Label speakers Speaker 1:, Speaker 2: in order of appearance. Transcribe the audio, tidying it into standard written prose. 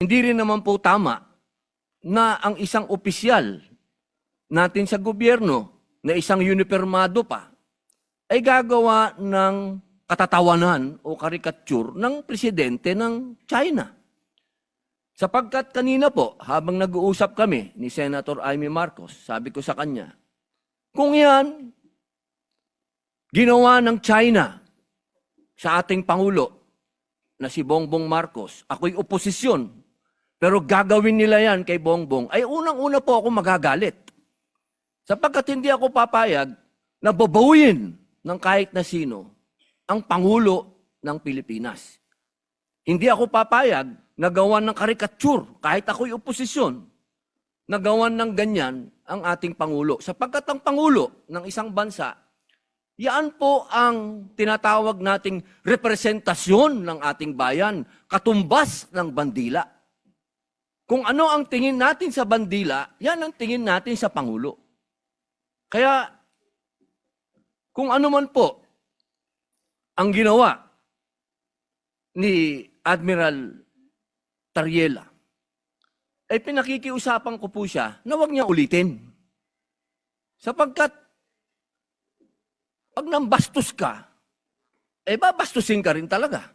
Speaker 1: Hindi rin naman po tama na ang isang opisyal natin sa gobyerno na isang unipermado pa ay gagawa ng katatawanan o karikature ng presidente ng China. Sapagkat kanina po, habang nag-uusap kami ni Senator Amy Marcos, sabi ko sa kanya, kung yan ginawa ng China sa ating Pangulo na si Bongbong Marcos, ako'y oposisyon, pero gagawin nila yan kay Bongbong, ay unang-una po ako magagalit. Sapagkat hindi ako papayag na babawin ng kahit na sino ang Pangulo ng Pilipinas. Hindi ako papayag na gawan ng karikature, kahit ako'y oposisyon, na gawan ng ganyan ang ating Pangulo. Sapagkat ang Pangulo ng isang bansa, yan po ang tinatawag nating representasyon ng ating bayan, katumbas ng bandila. Kung ano ang tingin natin sa bandila, yan ang tingin natin sa Pangulo. Kaya, kung ano man po ang ginawa ni Admiral Tariela, ay pinakikiusapan ko po siya na huwag niya ulitin. Sapagkat, pag nambastos ka, babastusin ka rin talaga.